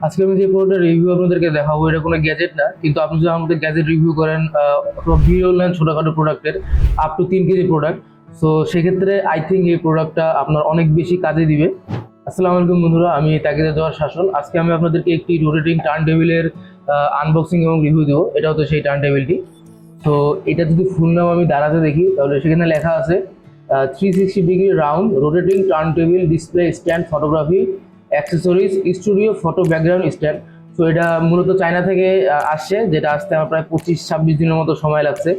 আজকে আমি যে প্রোডাক্টের রিভিউ আপনাদেরকে দেখাবো এটা কোনো গ্যাজেট না, কিন্তু আপনি যদি আমাদের গ্যাজেট রিভিউ করেন অথবা ভিডিও নেন ছোটখাটো প্রোডাক্টের up to 3 KG product, so সেক্ষেত্রে আই থিঙ্ক এই প্রোডাক্টটা আপনার অনেক বেশি কাজে দিবে। আসসালামু আলাইকুম বন্ধুরা, আমি তাজওয়ার শাসন। আজকে আমি আপনাদেরকে একটি রোটেটিং টার্ন টেবিলের আনবক্সিং এবং রিভিউ দেবো। এটা হচ্ছে সেই টার্ন টেবিলটি। তো এটা যদি ফুল নাম আমি দাঁড়াতে দেখি তাহলে সেখানে লেখা আছে 360 degree round rotating turn table display stand photography accessories studio photo background stand. তো এটা মূলত চায়না থেকে আসছে, যেটা আসতে আমার প্রায় 25-26 দিনের মতো সময় লাগছে।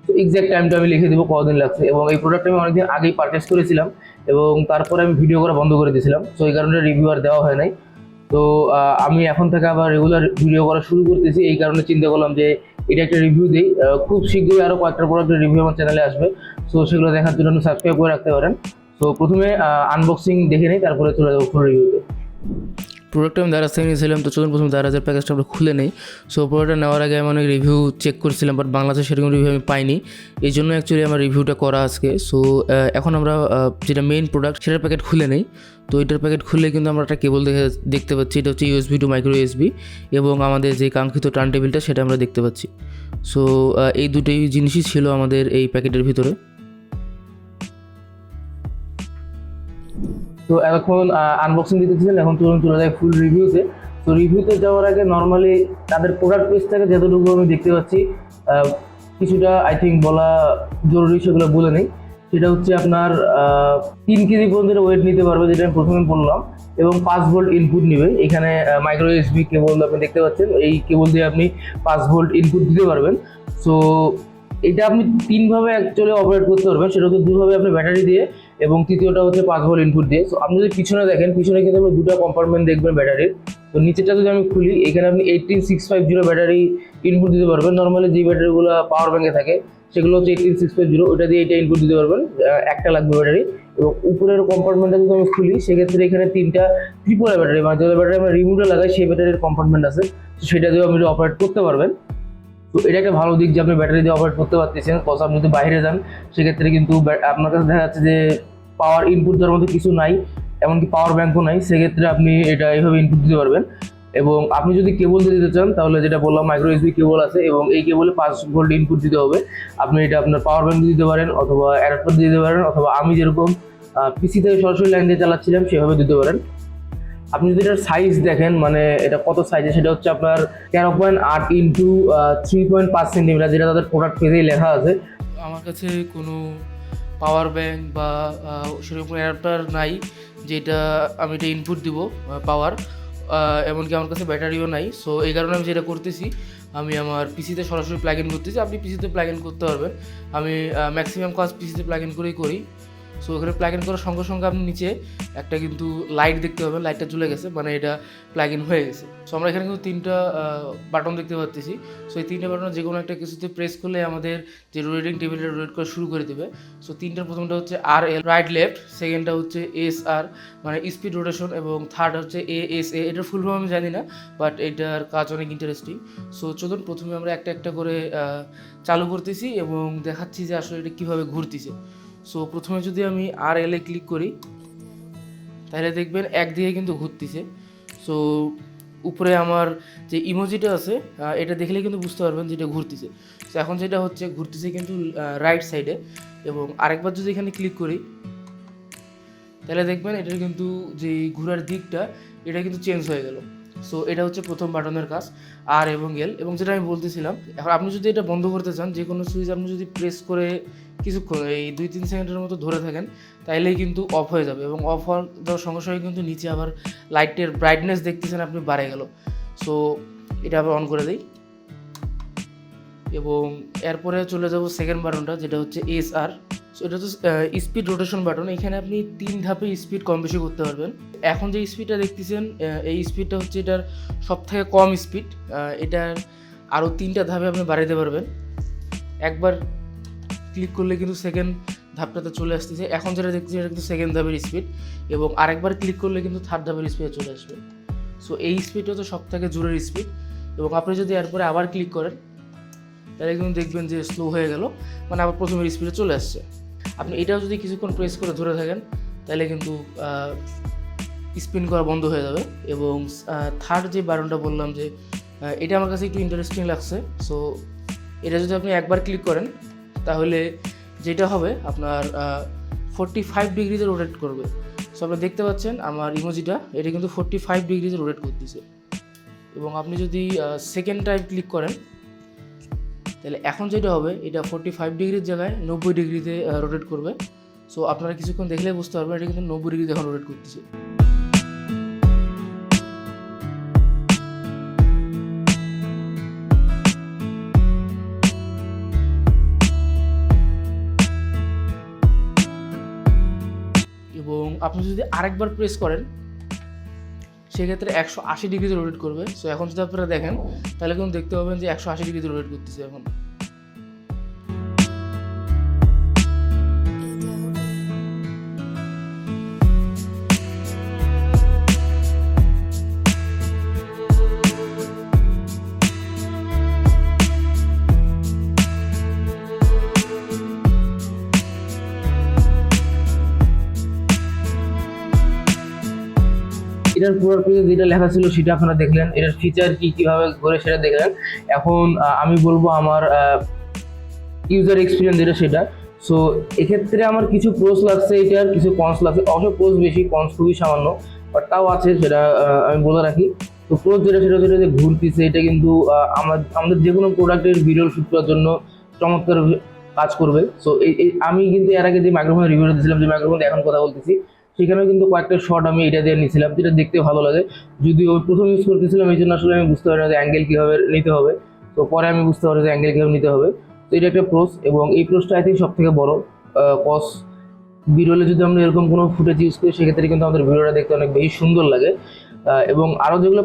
তো এক্সাক্ট টাইমটা আমি লিখে দেবো কতদিন লাগছে। এবং এই প্রোডাক্টটা আমি অনেকদিন আগেই পারচেস করেছিলাম এবং তারপরে আমি ভিডিও করা বন্ধ করে দিয়েছিলাম, তো এই কারণে রিভিউ আর দেওয়া হয় নাই। তো আমি এখন থেকে আবার রেগুলার ভিডিও করা শুরু করতেছি, এই কারণে চিন্তা করলাম যে এটা একটা রিভিউ দিই। খুব শীঘ্রই আরও কয়েকটা প্রোডাক্টের রিভিউ আমার চ্যানেলে আসবে, সো সেগুলো দেখার জন্য আপনি সাবস্ক্রাইব করে রাখতে পারেন। তো প্রথমে আনবক্সিং দেখে নিই, তারপরে চলে যাবো ফুল রিভিউতে। প্রোডাক্টটা আমি দারাজ থেকে নিয়েছিলাম, তো চলুন প্রথমে দারাজের প্যাকেজটা আমরা খুলে নেই। সো প্রোডাক্টটা নেওয়ার আগে আমি অনেক রিভিউ চেক করছিলাম, বাট বাংলাদেশে সেরকম রিভিউ আমি পাইনি, এই জন্য অ্যাকচুয়ালি আমার রিভিউটা করা আজকে। সো এখন আমরা যেটা মেইন প্রোডাক্ট সেটার প্যাকেট খুলে নেই। তো এটার প্যাকেট খুলে কিন্তু আমরা একটা কেবল দেখতে পাচ্ছি, এটা হচ্ছে ইউএসবি টু মাইক্রো ইউএসবি, এবং আমাদের যে কাঙ্ক্ষিত টার্ন টেবিলটা সেটা আমরা দেখতে পাচ্ছি। সো এই দুটোই জিনিসই ছিল আমাদের এই প্যাকেটের ভিতরে। তো এখন আনবক্সিং দিতেছিলেন, এখন চলে যায় ফুল রিভিউতে। তো রিভিউতে যাওয়ার আগে নর্মালি তাদের প্রোডাক্ট পেজ থেকে যতটুকু আমি দেখতে পাচ্ছি কিছুটা আই থিঙ্ক বলা জরুরি, সেগুলো বলে নেই। সেটা হচ্ছে আপনার 3 কেজি পর্যন্ত ওয়েট নিতে পারবে, যেটা আমি প্রথমে বললাম, এবং 5 ভোল্ট ইনপুট নেবে। এখানে মাইক্রো ইউএসবি কেবল আপনি দেখতে পাচ্ছেন, এই কেবল দিয়ে আপনি 5 ভোল্ট ইনপুট দিতে পারবেন। সো এটা আপনি 3ভাবে অ্যাকচুয়ালি অপারেট করতে পারবেন, সেটা হচ্ছে 2ভাবে আপনি ব্যাটারি দিয়ে এবং তৃতীয়টা হচ্ছে 5 ভোল্ট ইনপুট দিয়ে। সো আপনি যদি পিছনে দেখেন, পিছনে কিন্তু আপনি দুটো কম্পার্টমেন্ট দেখবেন ব্যাটারির। তো নিচেটা যদি আমি খুলি, এখানে আপনি 18650 ব্যাটারি ইনপুট দিতে পারবেন। নর্মালি যে ব্যাটারিগুলো পাওয়ার ব্যাঙ্কে থাকে সেগুলো হচ্ছে 18650, ওটা দিয়ে এটা ইনপুট দিতে পারবেন, একটা লাগবে ব্যাটারি। এবং উপরের কম্পার্টমেন্টটা যদি আমি খুলি, সেক্ষেত্রে এখানে 3টা ট্রিপল ব্যাটারি, মানে যে ব্যাটারি আমরা রিমোটে লাগাই সেই ব্যাটারির কম্পার্টমেন্ট আছে, তো সেটা দিয়ে আপনি অপারেট করতে পারবেন। তো এটা একটা ভালো দিক যে আপনি ব্যাটারি দিয়ে অপারেট করতে পারতেছেন। কজ আপনি যদি বাইরে যান সেক্ষেত্রে কিন্তু আপনার কাছে দেখা যাচ্ছে যে পাওয়ার ইনপুট দেওয়ার মতো কিছু নাই, এমনকি পাওয়ার ব্যাঙ্কও নাই, সেক্ষেত্রে আপনি এটা এইভাবে ইনপুট দিতে পারবেন। এবং আপনি যদি কেবল দিয়ে দিতে চান তাহলে যেটা বললাম মাইক্রো ইউএসবি কেবল আছে, এবং এই কেবলে 5 ভোল্ট ইনপুট দিতে হবে। আপনি এটা আপনার পাওয়ার ব্যাঙ্ক দিতে পারেন, অথবা অ্যাডাপ্টার দিতে পারেন, অথবা আমি যেরকম পিসি থেকে সরাসরি লাইন দিয়ে চালাচ্ছিলাম সেভাবে দিতে পারেন। আপনি যদি এটার সাইজ দেখেন, মানে এটা কত সাইজে, সেটা হচ্ছে আপনার 13.8 ইন্টু 3.5 সেন্টিমিটার, যেটা তাদের প্রোডাক্ট পেজেই লেখা আছে। আমার কাছে কোনো পাওয়ার ব্যাঙ্ক বা সেরকম অ্যাডাপ্টার নাই যেটা আমি এটা ইনপুট দিব পাওয়ার, এমনকি আমার কাছে ব্যাটারিও নাই। সো এই কারণে আমি যেটা করতেছি, আমি আমার পিসিতে সরাসরি প্লাগ ইন করতেছি। আপনি পিসিতে প্লাগ ইন করতে পারবেন, আমি ম্যাক্সিমাম কাজ পিসিতে প্লাগ ইন করেই করি। সো এখানে প্লাগ ইন করার সঙ্গে সঙ্গে আপনি নিচে একটা কিন্তু লাইট দেখতে পাবেন, লাইটটা জ্বলে গেছে, মানে এটা প্লাগ ইন হয়ে গেছে। সো আমরা এখানে কিন্তু 3টা বাটন দেখতে পাচ্ছি। সো এই 3টা বাটন যে কোনো একটা কিছুতে প্রেস করলে আমাদের যে রোটেটিং টেবিলটা রোটেট করা শুরু করে দেবে। সো 3টার প্রথমটা হচ্ছে আর এল রাইট লেফট, সেকেন্ডটা হচ্ছে এস আর মানে স্পিড রোটেশন, এবং থার্ড হচ্ছে এ এস এ। এটার ফুল ফর্ম আমি জানি না, বাট এটার কাজ অনেক ইন্টারেস্টিং। সো চলুন প্রথমে আমরা একটা একটা করে চালু করতেছি এবং দেখাচ্ছি যে আসলে এটা কীভাবে ঘুরতেছে। সো প্রথমে যদি আমি আর এল এ ক্লিক করি তাহলে দেখবেন একদিকে কিন্তু ঘুরতেছে। সো উপরে আমার যে ইমোজিটা আছে এটা দেখলে কিন্তু বুঝতে পারবেন যে এটা ঘুরতেছে। সো এখন যেটা হচ্ছে ঘুরতেছে কিন্তু রাইট সাইডে, এবং আরেকবার যদি এখানে ক্লিক করি তাহলে দেখবেন এটার কিন্তু যে ঘোরার দিকটা এটা কিন্তু চেঞ্জ হয়ে গেল। সো এটা হচ্ছে প্রথম বাটনের কাজ, আর এবং এল। এবং যেটা আমি বলতেছিলাম, এখন আপনি যদি এটা বন্ধ করতে চান, যে কোনো সুইচ আপনি যদি প্রেস করে কিছুক্ষণ এই 2-3 সেকেন্ডের মতো ধরে থাকেন তাইলেই কিন্তু অফ হয়ে যাবে, এবং অফ হওয়ার সঙ্গে সঙ্গে কিন্তু নিচে আবার লাইটের ব্রাইটনেস দেখতেছেন আপনি বাড়ে গেল। সো এটা আবার অন করে দিই, এবং এরপরে চলে যাব সেকেন্ড বাটনটা, যেটা হচ্ছে এস আর। সো এটা হচ্ছে স্পিড রোটেশন বাটন। এখানে আপনি 3 ধাপে স্পিড কম বেশি করতে পারবেন। এখন যে স্পিডটা দেখতেছেন এই স্পিডটা হচ্ছে এটার সবথেকে কম স্পিড। এটার আরও 3টা ধাপে আপনি বাড়াতে পারবেন। একবার ক্লিক করলে কিন্তু সেকেন্ড ধাপটাতে চলে আসতেছে। এখন যেটা দেখতেছি এটা কিন্তু সেকেন্ড ধাপের স্পিড, এবং আরেকবার ক্লিক করলে কিন্তু থার্ড ধাপের স্পিডে চলে আসবে। সো এই স্পিডটা হচ্ছে সবথেকে জোরের স্পিড। এবং আপনি যদি এরপরে আবার ক্লিক করেন তাহলে কিন্তু দেখবেন যে স্লো হয়ে গেল, মানে আবার প্রথমের স্পিডে চলে আসছে। আপনি এটাও যদি কিছুক্ষণ প্রেস করে ধরে থাকেন তাহলে কিন্তু স্পিন করা বন্ধ হয়ে যাবে। এবং থার্ড যে বাটনটা বললাম যে এটা আমার কাছে একটু ইন্টারেস্টিং লাগছে। সো এটা যদি আপনি একবার ক্লিক করেন তাহলে যেটা হবে আপনার 45 ডিগ্রিতে রোটেট করবে। সো আপনি দেখতে পাচ্ছেন আমার ইমোজিটা এটা কিন্তু 45 ডিগ্রিতে রোটেট করতেছে। এবং আপনি যদি সেকেন্ড টাইম ক্লিক করেন তাহলে এখন যেটা হবে এটা 45 ডিগ্রির জায়গায় 90 ডিগ্রিতে রোটেট করবে। সো আপনারা কিছুক্ষণ দেখলে বুঝতে পারবেন এটা কিন্তু 90 ডিগ্রিতে এখন রোটেট করতেছে। এবং আপনি যদি আরেকবার প্রেস করেন সেক্ষেত্রে 180 ডিগ্রিতে রোটেট করবে। সো এখন যদি আপনারা দেখেন তাহলে কিন্তু দেখতে পাবেন যে 180 ডিগ্রিতে রোটেট করতেছে এখন। এটার পুরো পেজে যেটা লেখা ছিল সেটা আপনারা দেখলেন, এটার ফিচার কি কিভাবে করে সেটা দেখলেন। এখন আমি বলবো আমার ইউজার এক্সপিরিয়েন্স যেটা সেটা। সো এক্ষেত্রে আমার কিছু প্রোস লাগছে, এটার কিছু কনস লাগছে। অবশ্য প্রোস বেশি, কনস খুবই সামান্য, বাট তাও আছে, সেটা আমি বলে রাখি। তো প্রোস যেটা সেটা যেটা যে ঘুরতেছে, এটা কিন্তু আমাদের যে কোনো প্রোডাক্টের ভিডিও শুট করার জন্য চমৎকার কাজ করবে। সো আমি কিন্তু এর আগে যে মাইক্রোফোনের রিভিউ দিয়েছিলাম, যে মাইক্রোফোন এখন কথা বলতেছি, সেখানেও কিন্তু কয়েকটা শট আমি এটা দিয়ে নিয়েছিলাম, যেটা দেখতে ভালো লাগে। যদিও প্রথম ইউজ করতেছিলাম এই জন্য আসলে আমি বুঝতে পারি না যে অ্যাঙ্গেল কীভাবে নিতে হবে। তো পরে আমি বুঝতে পারি যে অ্যাঙ্গেল কীভাবে নিতে হবে। তো এটা একটা প্রোস, এবং এই প্রোসটা আই থিঙ্ক সব থেকে বড় কস। ভিডিওলে যদি আমরা এরকম কোনো ফুটেজ ইউজ করি সেক্ষেত্রে কিন্তু আমাদের ভিডিওটা দেখতে অনেক বেশি সুন্দর লাগে। এবং আরও যেগুলো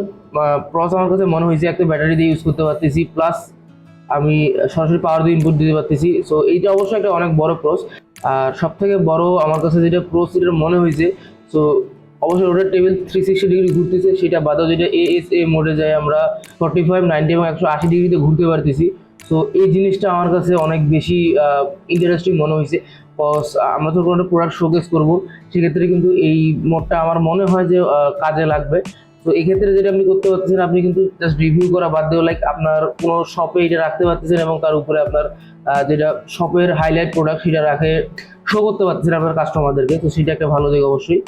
প্রস আমার কাছে মনে হয়েছে, একটা ব্যাটারি দিয়ে ইউজ করতে পারতেছি, প্লাস আমি সরাসরি পাওয়ার দিয়ে ইনপুট দিতে পারতেছি। সো এইটা অবশ্যই একটা অনেক বড় প্রস। আর সব থেকে বড় আমার কাছে যেটা প্রোস এটার মনে হয়েছে, সো অবশ্যই রোটেট টেবিল 360 ডিগ্রি ঘুরতেছে, সেটা বাদেও যেটা এএসএ মোডে যায় আমরা 45, 90 এবং 180 ডিগ্রিতে ঘুরতে পারতেছি। সো এই জিনিসটা আমার কাছে অনেক বেশি ইন্টারেস্টিং মনে হয়েছে। কজ আমরা তো কোনো প্রোডাক্ট শোকেস করবো, সেক্ষেত্রে কিন্তু এই মোডটা আমার মনে হয় যে কাজে লাগবে। তো এক্ষেত্রে যেটা আপনি করতে পারতেছেন, আপনি কিন্তু জাস্ট রিভিউ করা বাদ দিয়েও লাইক আপনার কোনো শপে এটা রাখতে পারতেছেন, এবং তার উপরে আপনার যেটা শপের হাইলাইট প্রোডাক্ট সেটা রাখে শো করতে পারতেছেন আপনার কাস্টমারদেরকে। তো সেটা একটা ভালো দিক অবশ্যই।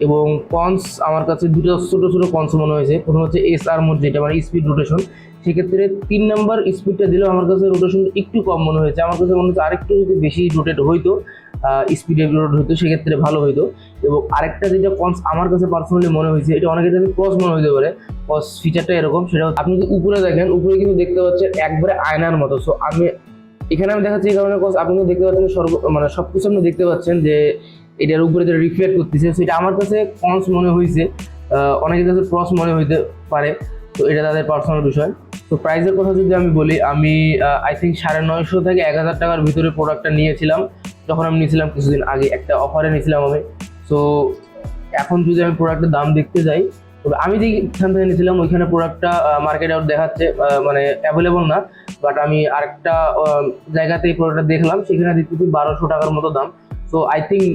এবং কনস আমার কাছে দুটো ছোটো ছোটো কনস মনে হয়েছে। প্রথম হচ্ছে এসআর মোড, যেটা মানে স্পিড রোটেশন। সেক্ষেত্রে 3 নাম্বার স্পিডটা দিলেও আমার কাছে রোটেশন একটু কম মনে হয়েছে। আমার কাছে মনে হচ্ছে আরেকটু যদি বেশি রোটেট হইতো, স্পিডে রোটেট হইতো, সেক্ষেত্রে ভালো হইতো। এবং আরেকটা যেটা কনস আমার কাছে পার্সোনালি মনে হয়েছে, এটা অনেকের কাছে ক্রস মনে হতে পারে, ক্রস ফিচারটা এরকম, সেটা আপনি যদি উপরে দেখেন, উপরে কিন্তু দেখতে পাচ্ছেন একবারে আয়নার মতো। সো এখানে আমি দেখাচ্ছি এই কারণে আপনি কিন্তু দেখতে পাচ্ছেন মানে সব কিছু আপনি দেখতে পাচ্ছেন যে এটার উপরে যেটা রিফ্লেক্ট করতেছে, সেটা আমার কাছে কনস মনে হয়েছে, অনেকের কাছে ক্রস মনে হইতে পারে। তো এটা তাদের পার্সোনাল বিষয়। তো প্রাইসের কথা যদি আমি বলি, আমি আই থিঙ্ক 950 থেকে 1000 টাকার ভিতরে প্রোডাক্টটা নিয়েছিলাম, যখন আমি নিয়েছিলাম কিছুদিন আগে, একটা অফারে নিয়েছিলাম আমি। সো এখন যদি আমি প্রোডাক্টের দাম দেখতে যাই, তবে আমি যেখান থেকে নিয়েছিলাম ওইখানে প্রোডাক্টটা মার্কেট আউট দেখাচ্ছে মানে অ্যাভেলেবল না, বাট আমি আরেকটা জায়গাতে এই প্রোডাক্টটা দেখলাম, সেখানে দেখতেছি 1200 টাকার মতো দাম। সো আই থিঙ্ক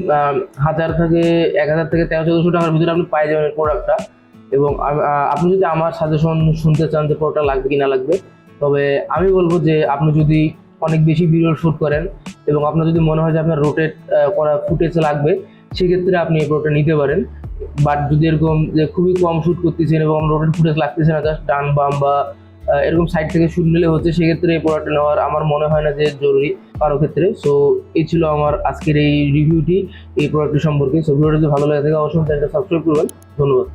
1000 থেকে 1300-1400 টাকার ভিতরে আপনি পাই যাবেন এই প্রোডাক্টটা। এবং আপনি যদি আমার সাজেশন শুনতে চান যে প্রোডাক্টটা লাগবে কি না লাগবে, তবে আমি বলবো যে আপনি যদি অনেক বেশি ভিডিও শ্যুট করেন এবং আপনার যদি মনে হয় যে আপনার রোটেট করা ফুটেজ লাগবে, সেক্ষেত্রে আপনি এই প্রোডাক্টটা নিতে পারেন। বাট যদি এরকম যে খুবই কম শ্যুট করতেছেন এবং রোটেট ফুটেজ লাগতেছে না, জাস্ট ডান বাম বা এরকম সাইড থেকে শ্যুট নিলে হচ্ছে, সেক্ষেত্রে এই প্রোডাক্টটা নেওয়ার আমার মনে হয় না যে জরুরি কারো ক্ষেত্রে। সো এই ছিল আমার আজকের এই রিভিউটি এই প্রোডাক্টটি সম্পর্কে। সো ভিডিওটি যদি ভালো লাগে থাকে অবশ্যই চ্যানেলটা সাবস্ক্রাইব করবেন। ধন্যবাদ।